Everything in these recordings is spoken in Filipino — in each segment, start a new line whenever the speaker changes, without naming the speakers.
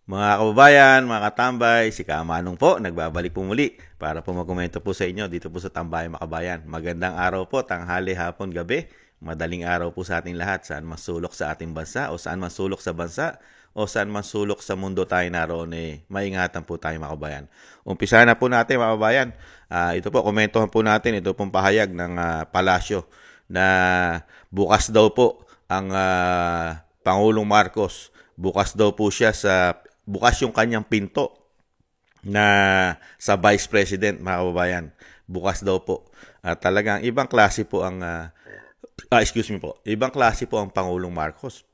Mga kababayan, mga katambay, si Kamanong po, nagbabalik po muli para po magkomento po sa inyo dito po sa Tambayan Makabayan. Magandang araw po, tanghali, hapon, gabi, madaling araw po sa ating lahat, saan man sulok sa ating bansa o saan man sulok sa bansa o saan man sulok sa mundo tayo naroon, maingatan po tayo mga kababayan. Umpisa na po natin mga kababayan. Ito po, komentohan po natin, ito pong pahayag ng palasyo na bukas daw po ang Pangulong Marcos. Bukas daw po siya bukas yung kanyang pinto na sa Vice President, mga kababayan. Bukas daw po. Talagang ibang klase po ang ibang klase po ang Pangulong Marcos.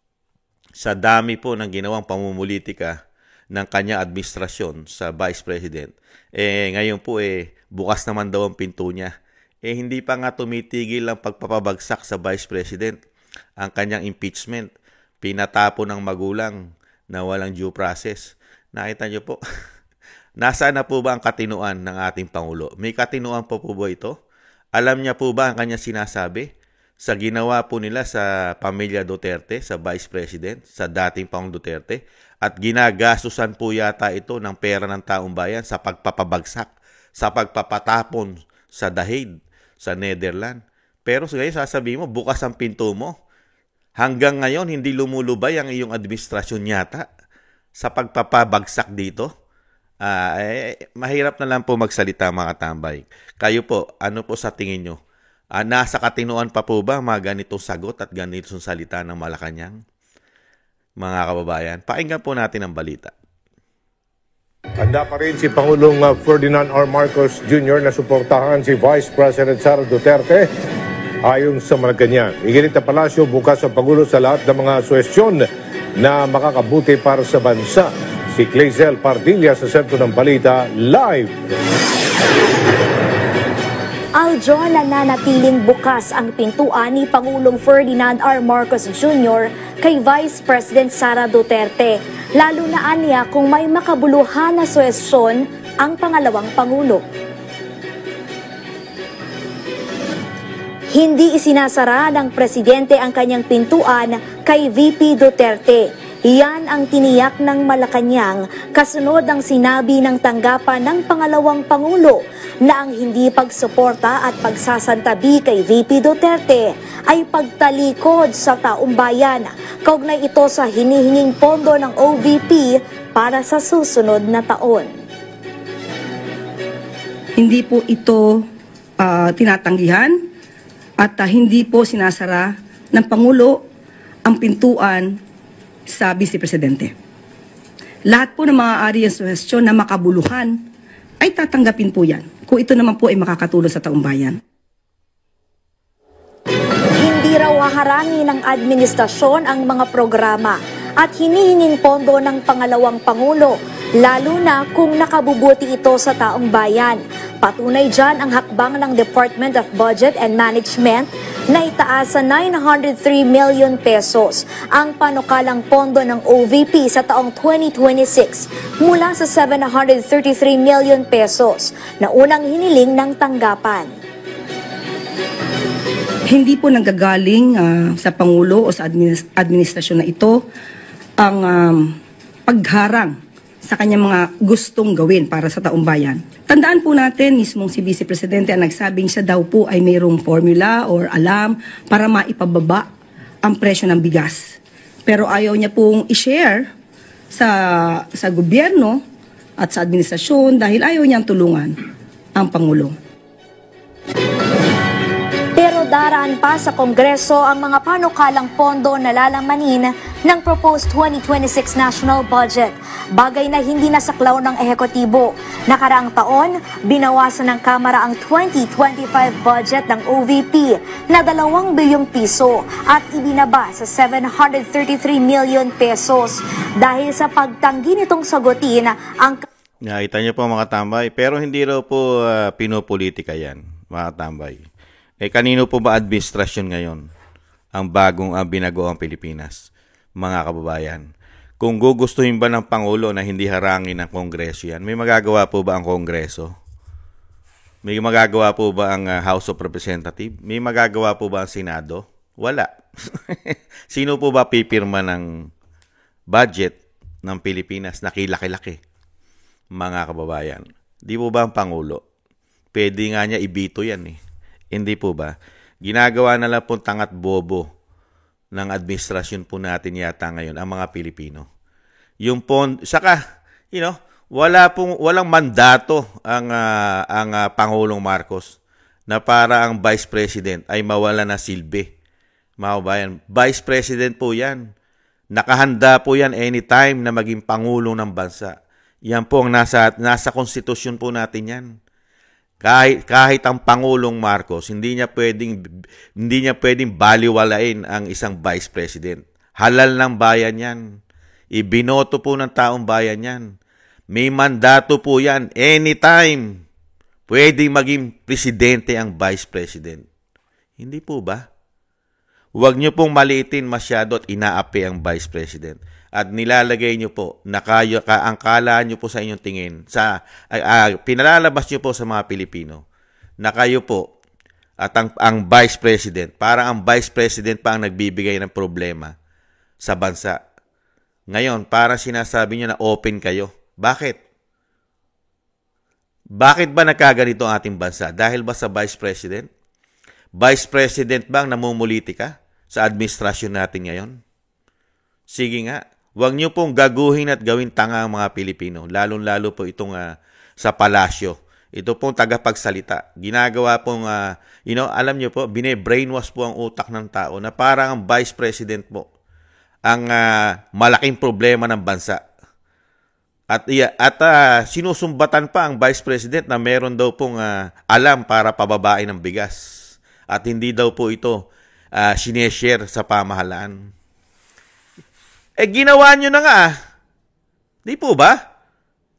Sa dami po ng ginawang pamumulitika ng kanyang administrasyon sa Vice President, ngayon po bukas naman daw ang pinto niya. Hindi pa nga tumitigil ang pagpapabagsak sa Vice President. Ang kanyang impeachment, pinatapo ng magulang na walang due process. Nakita niyo po, nasaan na po ba ang katinuan ng ating Pangulo? May katinuan po ba ito? Alam niya po ba ang kanyang sinasabi? Sa ginawa po nila sa pamilya Duterte, sa Vice President, sa dating Pangulong Duterte, at ginagastusan po yata ito ng pera ng taong bayan sa pagpapabagsak, sa pagpapatapon sa Dahig, sa Netherlands. Pero ngayon sasabihin mo, bukas ang pinto mo. Hanggang ngayon, hindi lumulubay ang iyong administrasyon yata sa pagpapabagsak dito. Mahirap na lang po magsalita mga tambay. Kayo po, ano po sa tingin nyo? Nasa katinuan pa po ba mga ganitong sagot at ganitong salita ng Malacanang? Mga kababayan, pakinggan po natin ang balita.
Handa pa rin si Pangulong Ferdinand R. Marcos Jr. na suportahan si Vice President Sara Duterte ayon sa Malacanang. Iginit na palasyo bukas ang Pangulo sa lahat ng mga suwestyon na makakabuti para sa bansa. Si Clazel Pardilla sa sentro ng balita live.
Aljo, nananatiling bukas ang pintuan ni Pangulong Ferdinand R. Marcos Jr. kay Vice President Sara Duterte, lalo na aniya kung may makabuluhan na suwestyon ang pangalawang Pangulo. Hindi isinasara ng presidente ang kanyang pintuan kay VP Duterte. Iyan ang tiniyak ng Malacanang kasunod ang sinabi ng tanggapan ng pangalawang Pangulo na ang hindi pagsuporta at pagsasantabi kay VP Duterte ay pagtalikod sa taong bayan. Kaugnay ito sa hinihinging pondo ng OVP para sa susunod na taon.
Hindi po ito tinatanggihan at hindi po sinasara ng Pangulo ang pintuan sa Vice Presidente. Lahat po ng mga area suhestyon na makabuluhan ay tatanggapin po yan kung ito naman po ay makakatulong sa taong bayan.
Hindi raw haharangin ng administrasyon ang mga programa at hinihinging pondo ng pangalawang Pangulo, lalo na kung nakabubuti ito sa taong bayan. Patunay dyan ang hakbang ng Department of Budget and Management na itaas sa 903 million pesos ang panukalang pondo ng OVP sa taong 2026 mula sa 733 million pesos na unang hiniling ng tanggapan.
Hindi po nanggagaling sa Pangulo o sa administrasyon na ito ang pagharang sa kanyang mga gustong gawin para sa taong bayan. Tandaan po natin, mismong si Vice Presidente ang nagsabing siya daw po ay mayroong formula or alam para maipababa ang presyo ng bigas. Pero ayaw niya pong i-share sa gobyerno at sa administrasyon dahil ayaw niyang tulungan ang Pangulo.
Pero daraan pa sa Kongreso ang mga panukalang pondo na lalamanin ng proposed 2026 national budget, bagay na hindi nasaklaw ng ehekutibo. Nakaraang taon, binawasan ng Kamara ang 2025 budget ng OVP na 2 bilyong piso at ibinaba sa 733 million pesos dahil sa pagtanggi nitong sagutin ang...
Nakita niyo po mga tambay, pero hindi raw po pinopolitika yan, mga tambay. Kanino po ba administrasyon ngayon ang bagong binago ang Pilipinas, mga kababayan? Kung gugustuhin ba ng Pangulo na hindi harangin ng Kongreso yan, may magagawa po ba ang Kongreso? May magagawa po ba ang House of Representatives? May magagawa po ba ang Senado? Wala. Sino po ba pipirma ng budget ng Pilipinas na kilaki-laki, mga kababayan. Di po ba ang Pangulo? Pwede nga niya ibito yan eh. Hindi po ba? Ginagawa na lang po tangat bobo ng administrasyon po natin yata ngayon ang mga Pilipino. Yung saka, walang mandato ang Pangulong Marcos na para ang Vice President ay mawala na silbi. Mga kabayan, Vice President po yan. Nakahanda po yan anytime na maging Pangulo ng bansa. Yan po ang nasa konstitusyon po natin yan. Kahit ang Pangulong Marcos, hindi niya pwedeng baliwalain ang isang Vice President. Halal ng bayan yan. Ibinoto po ng taong bayan yan. May mandato po yan anytime. Pwedeng maging presidente ang Vice President. Hindi po ba? Huwag niyo pong maliitin masyado at inaapi ang Vice President. At nilalagay niyo po na ang kala niyo po sa inyong tingin, pinalalabas niyo po sa mga Pilipino na kayo po at ang Vice President, parang ang Vice President pa ang nagbibigay ng problema sa bansa. Ngayon, parang sinasabi niyo na open kayo. Bakit? Bakit ba nagkaganito ang ating bansa? Dahil ba sa Vice President? Vice President ba ang namumulitika sa administrasyon natin ngayon? Sige nga. Huwag niyo pong gaguhin at gawin tanga ang mga Pilipino, lalong-lalo po itong sa palasyo. Ito pong tagapagsalita. Ginagawa pong, alam niyo po, bine-brainwash po ang utak ng tao na parang ang Vice President po ang malaking problema ng bansa. At sinusumbatan pa ang Vice President na meron daw pong alam para pababain ng bigas. At hindi daw po ito sineshare sa pamahalaan. Ginawa nyo na nga. Di po ba?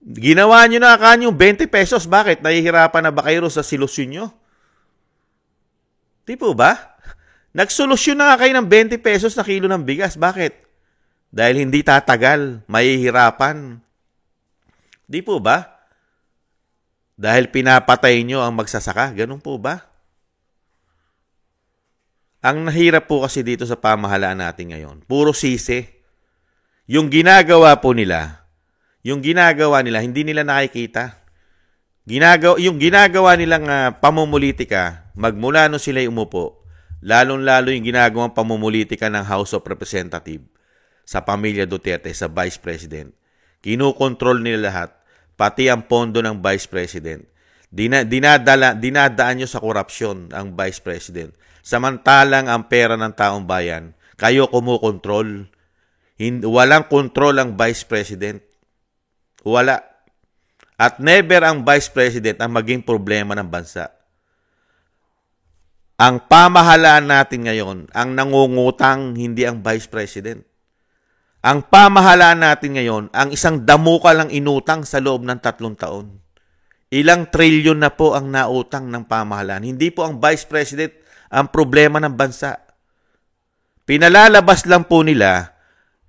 Ginawa nyo na kanyang 20 pesos. Bakit? Nahihirapan na ba kayo sa solusyon nyo? Di po ba? Nagsolusyon na nga kayo ng 20 pesos na kilo ng bigas. Bakit? Dahil hindi tatagal. Mahihirapan. Di po ba? Dahil pinapatay nyo ang magsasaka. Ganun po ba? Ang nahirap po kasi dito sa pamahalaan natin ngayon, puro sisi. Yung ginagawa nila, hindi nila nakikita. Yung ginagawa nilang pamumulitika, magmula nung sila'y umupo, lalong-lalo yung ginagawang pamumulitika ng House of Representatives sa pamilya Duterte, sa Vice President. Kinukontrol nila lahat, pati ang pondo ng Vice President. Dinadaan nyo sa korupsyon ang Vice President. Samantalang ang pera ng taong bayan, kayo kumukontrol. Walang kontrol ang Vice President. Wala. At never ang Vice President ang maging problema ng bansa. Ang pamahalaan natin ngayon, ang nangungutang, hindi ang Vice President. Ang pamahalaan natin ngayon, ang isang damuka lang inutang sa loob ng 3 taon. Ilang trilyon na po ang nautang ng pamahalaan. Hindi po ang Vice President ang problema ng bansa. Pinalalabas lang po nila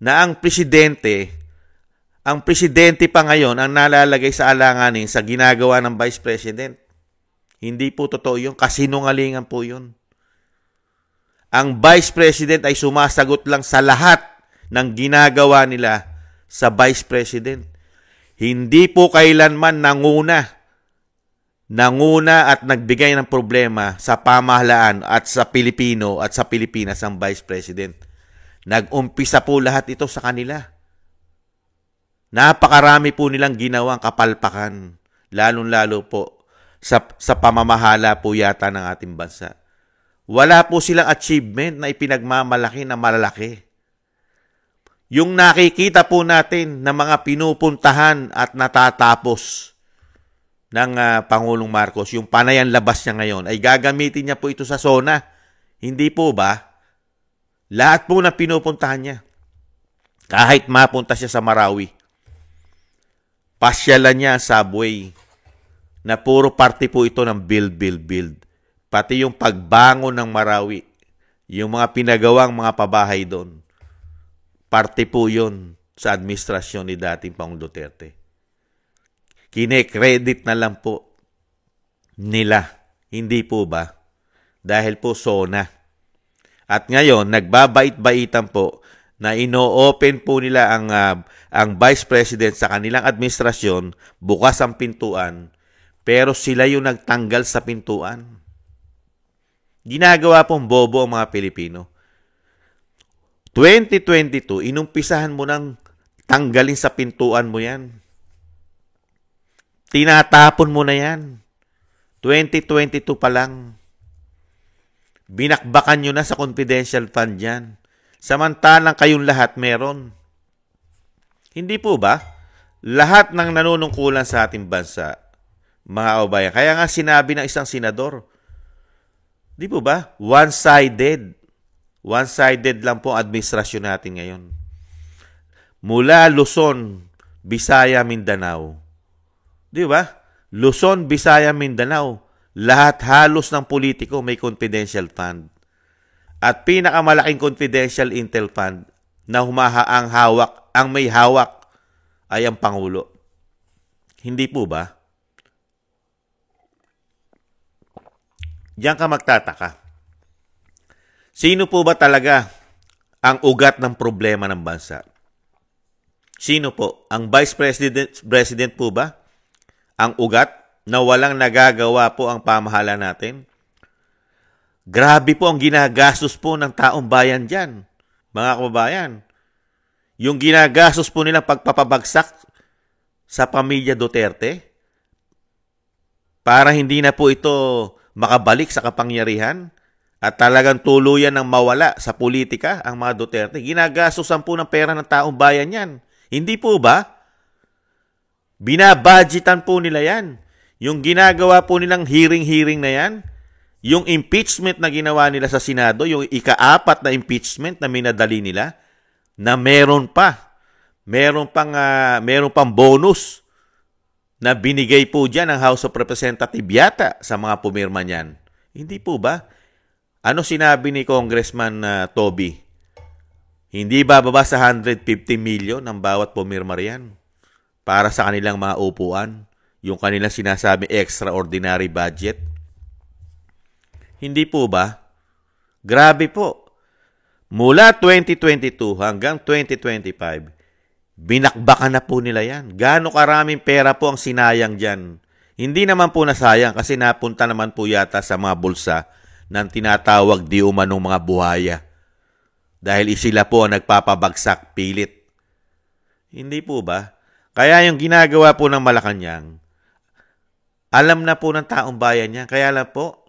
na ang presidente pa ngayon ang nalalagay sa alanganin sa ginagawa ng Vice President. Hindi po totoo yun. Kasinungalingan po yun. Ang Vice President ay sumasagot lang sa lahat ng ginagawa nila sa Vice President. Hindi po kailanman nanguna at nagbigay ng problema sa pamahalaan at sa Pilipino at sa Pilipinas ang Vice President. Nag-umpisa po lahat ito sa kanila. Napakarami po nilang ginawang kapalpakan, lalong-lalo po sa pamamahala po yata ng ating bansa. Wala po silang achievement na ipinagmamalaki na malalaki. Yung nakikita po natin na mga pinupuntahan at natatapos ng Pangulong Marcos, yung panayan labas niya ngayon, ay gagamitin niya po ito sa SONA. Hindi po ba? Lahat po na pinupuntahan niya. Kahit mapunta siya sa Marawi, pasyalan niya subway na puro parte po ito ng build. Pati yung pagbangon ng Marawi, yung mga pinagawang mga pabahay doon, parte po yun sa administrasyon ni dating Pangulong Duterte. Kine-credit na lang po nila. Hindi po ba? Dahil po SONA. At ngayon, nagbabait-baitan po na ino-open po nila ang Vice President sa kanilang administrasyon, bukas ang pintuan, pero sila yung nagtanggal sa pintuan. Ginagawa pong bobo ang mga Pilipino. 2022, inumpisahan mo nang tanggalin sa pintuan mo yan. Tinatapon mo na yan. 2022 pa lang. Binakbakan nyo na sa confidential fund yan. Samantalang kayong lahat meron. Hindi po ba? Lahat ng nanunungkulan sa ating bansa, mga kababayan. Kaya nga sinabi ng isang senador, di po ba? One-sided. One-sided lang po ang administrasyon natin ngayon. Mula Luzon, Visaya, Mindanao. Di ba? Luzon, Visaya, Mindanao. Lahat halos ng politiko may confidential fund. At pinakamalaking confidential intel fund na ang may hawak ay ang Pangulo. Hindi po ba? Diyan ka magtataka. Sino po ba talaga ang ugat ng problema ng bansa? Sino po? Ang Vice President po ba? Ang ugat na walang nagagawa po ang pamahalaan natin? Grabe po ang ginagastos po ng taong bayan dyan, mga kababayan. Yung ginagastos po nilang pagpapabagsak sa pamilya Duterte para hindi na po ito makabalik sa kapangyarihan at talagang tuluyan ng mawala sa politika ang mga Duterte. Ginagastosan po ng pera ng taong bayan yan. Hindi po ba? Binabudgetan po nila yan. Yung ginagawa po nilang hearing na yan, yung impeachment na ginawa nila sa Senado, yung ika-4 na impeachment na minadali nila, na meron pang bonus na binigay po dyan ng House of Representatives yata sa mga pumirma niyan. Hindi po ba? Ano sinabi ni Congressman Toby? Hindi bababa sa 150 million ang bawat pumirma riyan para sa kanilang mga upuan, yung kanilang sinasabi extraordinary budget. Hindi po ba? Grabe po. Mula 2022 hanggang 2025, binakbakan na po nila yan. Gaano karaming pera po ang sinayang dyan? Hindi naman po nasayang kasi napunta naman po yata sa mga bulsa ng tinatawag di umanong mga buhaya. Dahil sila po ang nagpapabagsak pilit. Hindi po ba? Kaya yung ginagawa po ng Malacanang, alam na po ng taong bayan niya. Kaya lang po,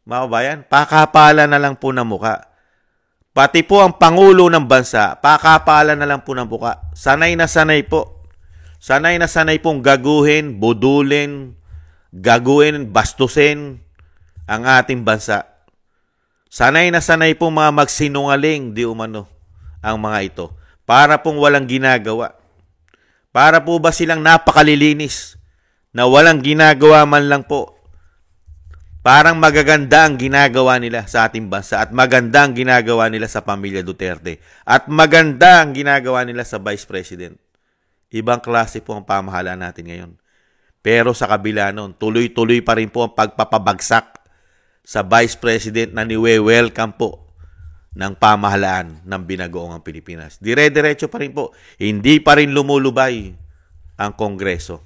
mga kabayan, pakapala na lang po ng muka. Pati po ang Pangulo ng bansa, pakapala na lang po ng muka. Sanay na sanay po. Sanay na sanay pong gaguhin, budulin, bastusin ang ating bansa. Sanay na sanay pong mga magsinungaling, di umano, ang mga ito. Para pong walang ginagawa. Para po ba silang napakalilinis na walang ginagawa man lang po. Parang magaganda ang ginagawa nila sa ating bansa at maganda ang ginagawa nila sa pamilya Duterte at maganda ang ginagawa nila sa Vice President. Ibang klase po ang pamahalaan natin ngayon. Pero sa kabila nun, tuloy-tuloy pa rin po ang pagpapabagsak sa Vice President na niwe-welcome po ng pamahalaan ng binagoong Pilipinas. Dire-diretso pa rin po. Hindi pa rin lumulubay ang Kongreso.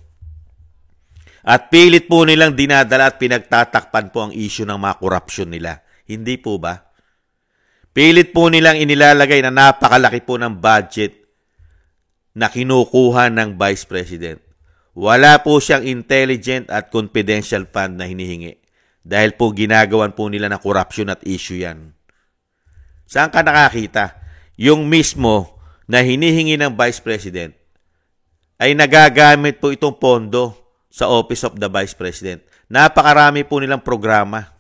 At pilit po nilang dinadala at pinagtatakpan po ang issue ng mga korupsyon nila. Hindi po ba? Pilit po nilang inilalagay na napakalaki po ng budget na kinukuha ng Vice President. Wala po siyang intelligent at confidential fund na hinihingi. Dahil po ginagawan po nila na korupsyon at issue yan. Saan ka nakakita? Yung mismo na hinihingi ng Vice President ay nagagamit po itong pondo sa Office of the Vice President. Napakarami po nilang programa.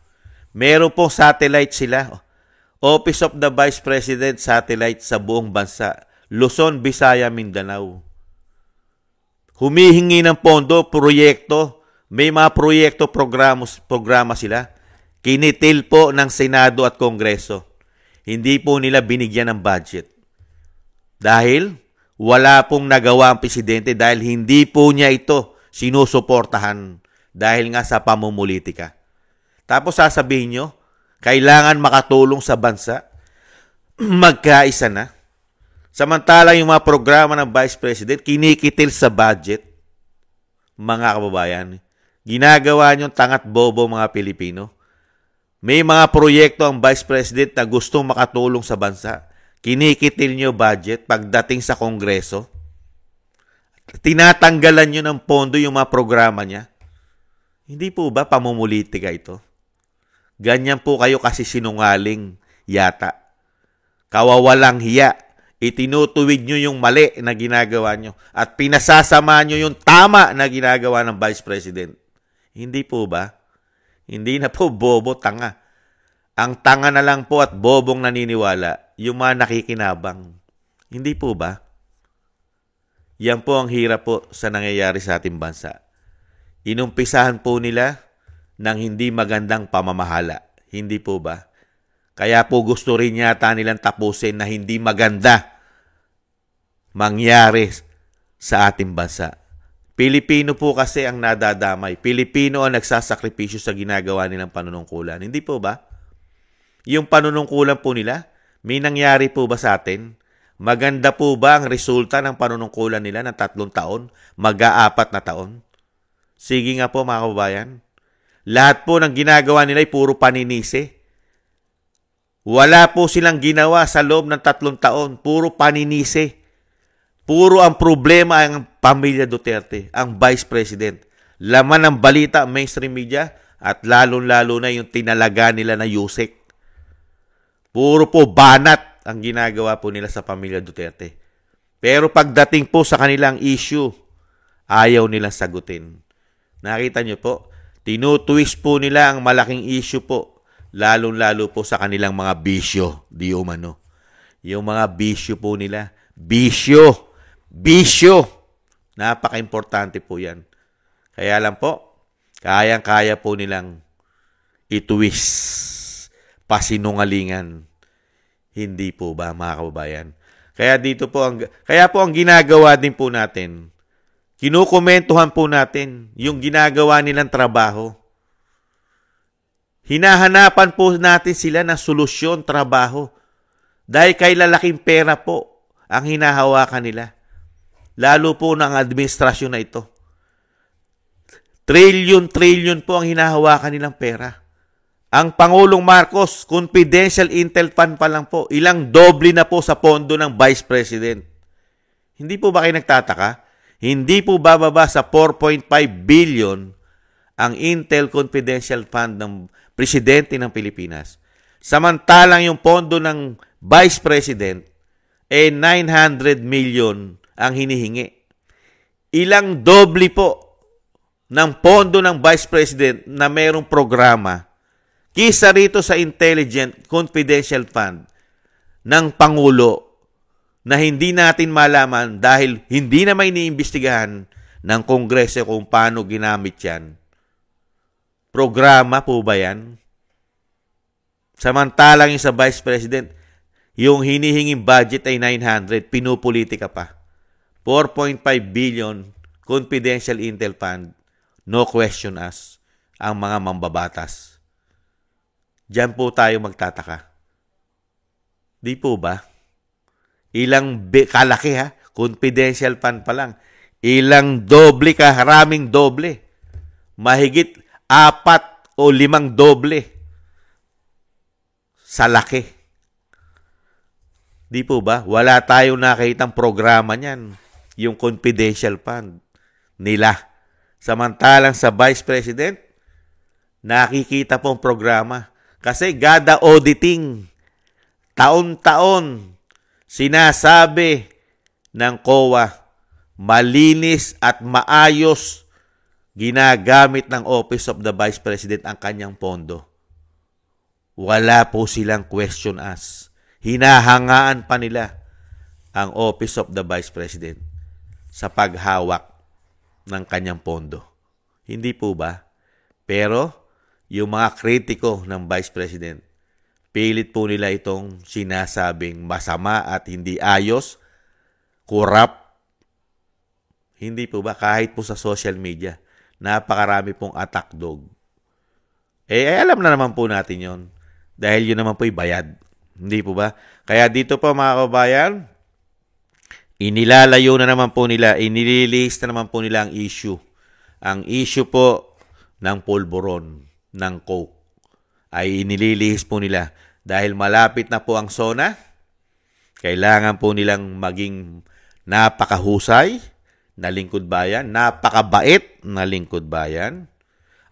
Meron pong satellite sila. Office of the Vice President satellite sa buong bansa. Luzon, Visaya, Mindanao. Humihingi ng pondo, proyekto. May mga proyekto, programa sila. Kinitil po ng Senado at Kongreso. Hindi po nila binigyan ng budget. Dahil wala pong nagawa ang presidente dahil hindi po niya ito sinusuportahan dahil nga sa pamumulitika. Tapos sasabihin nyo, kailangan makatulong sa bansa, magkaisa na. Samantalang yung mga programa ng Vice President, kinikitil sa budget, mga kababayan. Ginagawa niyong tangat bobo mga Pilipino. May mga proyekto ang Vice President na gustong makatulong sa bansa. Kinikitil niyo budget pagdating sa Kongreso. Tinatanggalan niyo ng pondo yung mga programa niya. Hindi po ba pamumulitika ito? Ganyan po kayo kasi sinungaling yata. Kawawalang hiya. Itinutuwid nyo yung mali na ginagawa nyo at pinasasama nyo yung tama na ginagawa ng Vice President. Hindi po ba? Hindi na po bobo, tanga. Ang tanga na lang po at bobong naniniwala, yung mga nakikinabang. Hindi po ba? Yan po ang hirap po sa nangyayari sa ating bansa. Inumpisahan po nila ng hindi magandang pamamahala. Hindi po ba? Kaya po gusto rin yata nilang tapusin na hindi maganda mangyari sa ating bansa. Pilipino po kasi ang nadadamay. Pilipino ang nagsasakripisyo sa ginagawa nilang panunungkulan. Hindi po ba? Yung panunungkulan po nila, may nangyari po ba sa atin? Maganda po ba ang resulta ng panunungkulan nila ng 3 taon? Mag-4 na taon? Sige nga po mga kababayan. Lahat po ng ginagawa nila ay puro paninisi. Wala po silang ginawa sa loob ng 3 taon. Puro paninisi. Puro ang problema ang pamilya Duterte, ang Vice President. Laman ng balita, mainstream media, at lalong-lalo na yung tinalaga nila na Yusek. Puro po banat ang ginagawa po nila sa pamilya Duterte. Pero pagdating po sa kanilang issue, ayaw nilang sagutin. Nakita niyo po, tinutwist po nila ang malaking issue po, lalong-lalo po sa kanilang mga bisyo, di umano. Yung mga bisyo po nila, bisyo. Napaka-importante po yan. Kaya lang po, kayang-kaya po nilang itwist, pasinungalingan. Hindi po ba mga kababayan? Kaya po ang ginagawa din po natin, kinukomentuhan po natin yung ginagawa nilang trabaho. Hinahanapan po natin sila ng solusyon, trabaho. Dahil kay lalaking pera po ang hinahawakan nila. Lalo po ng administrasyon na ito. Trillion po ang hinahawakan nilang pera. Ang Pangulong Marcos, confidential intel fund pa lang po. Ilang doble na po sa pondo ng Vice President. Hindi po ba kayo nagtataka? Hindi po bababa sa 4.5 billion ang Intel Confidential Fund ng Presidente ng Pilipinas. Samantalang yung pondo ng Vice President 900 million ang hinihingi. Ilang doble po ng pondo ng Vice President na mayroong programa kisa rito sa Intelligent Confidential Fund ng Pangulo na hindi natin malaman dahil hindi na may iniimbestigahan ng Kongreso kung paano ginamit yan. Programa po ba yan? Samantalang yung sa Vice President, yung hinihinging budget ay 900, pinupolitika pa. 4.5 billion confidential intel fund, no question asked, ang mga mambabatas. Diyan po tayo magtataka. Di po ba? Kalaki ha, confidential fund pa lang. Ilang doble haraming doble. Mahigit 4 o 5 doble sa laki. Di po ba? Wala tayong nakitang programa niyan. Yung confidential fund nila. Samantalang sa Vice President, nakikita pong programa. Kasi gada auditing, taon-taon, sinasabi ng COA, malinis at maayos ginagamit ng Office of the Vice President ang kanyang pondo. Wala po silang question asked. Hinahangaan pa nila ang Office of the Vice President sa paghawak ng kanyang pondo. Hindi po ba? Pero yung mga kritiko ng Vice President, pilit po nila itong sinasabing masama at hindi ayos, corrupt. Hindi po ba? Kahit po sa social media, napakarami pong attack dog. Alam na naman po natin yon dahil yun naman po'y bayad. Hindi po ba? Kaya dito po mga kababayan, Inilalayo na naman po nila, inililihis na naman po nila ang issue. Ang issue po ng pulburon, ng coke, ay inililihis po nila. Dahil malapit na po ang SONA, kailangan po nilang maging napakahusay na lingkod bayan, napakabait na lingkod bayan,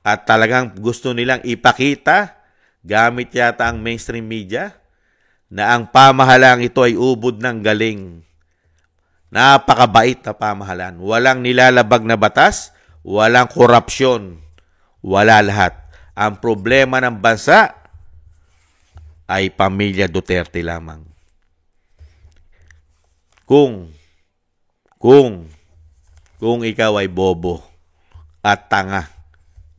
at talagang gusto nilang ipakita, gamit yata ang mainstream media, na ang pamahalaan ito ay ubod ng galing. Napakabait na pamahalaan. Walang nilalabag na batas, walang korupsyon, wala lahat. Ang problema ng bansa ay pamilya Duterte lamang. Kung ikaw ay bobo at tanga,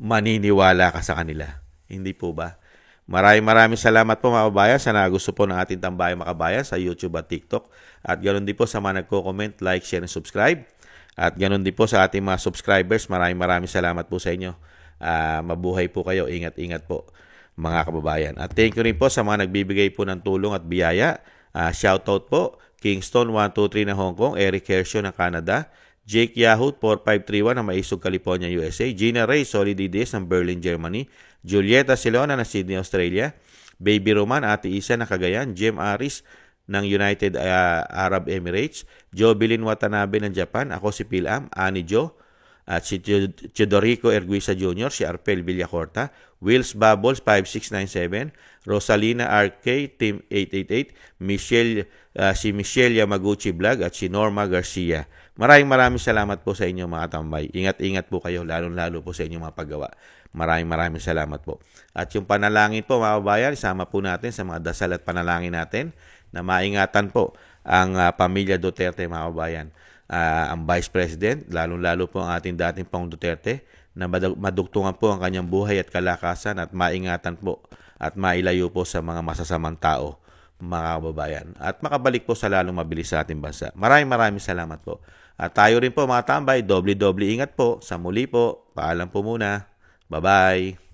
maniniwala ka sa kanila. Hindi po ba? Maraming salamat po mga kabayan sa nagusto po ng ating Tambayang Makabayan sa YouTube at TikTok. At ganoon din po sa mga nagko-comment, like, share, and subscribe. At ganoon din po sa ating mga subscribers. Maraming salamat po sa inyo. Mabuhay po kayo. Ingat-ingat po mga kababayan. At thank you rin po sa mga nagbibigay po ng tulong at biyaya. Shoutout po, Kingston 123 ng Hong Kong, Eric Hersio ng Canada, Jake Yahoo 4531 ng Maisog, California, USA, Gina Ray Solidides ng Berlin, Germany, Julieta Silona ng Sydney, Australia, Baby Roman, Ate Isa ng Cagayan, Jem Aris ng United Arab Emirates, Jobilin Watanabe ng Japan, ako si Pilam, Ani Jo, at si Chidorico Erguisa Jr., si Arpel Villacorta, Wills Bubbles 5697, Rosalina RK, Team 888, si Michelle Yamaguchi Vlog, at si Norma Garcia. Maraming salamat po sa inyo mga tambay. Ingat-ingat po kayo, lalo-lalo po sa inyong mga paggawa. Maraming salamat po. At yung panalangin po mga kabayan, isama po natin sa mga dasal at panalangin natin na maingatan po ang pamilya Duterte mga kabayan. Ang Vice President, lalo-lalo po ang ating dating Pangulong Duterte, na madugtungan po ang kanyang buhay at kalakasan at maingatan po at mailayo po sa mga masasamang tao, mga kababayan. At makabalik po sa lalong mabilis sa ating bansa. Maraming salamat po. At tayo rin po mga tambay, doble-doble ingat po. Sa muli po, paalam po muna. Bye-bye.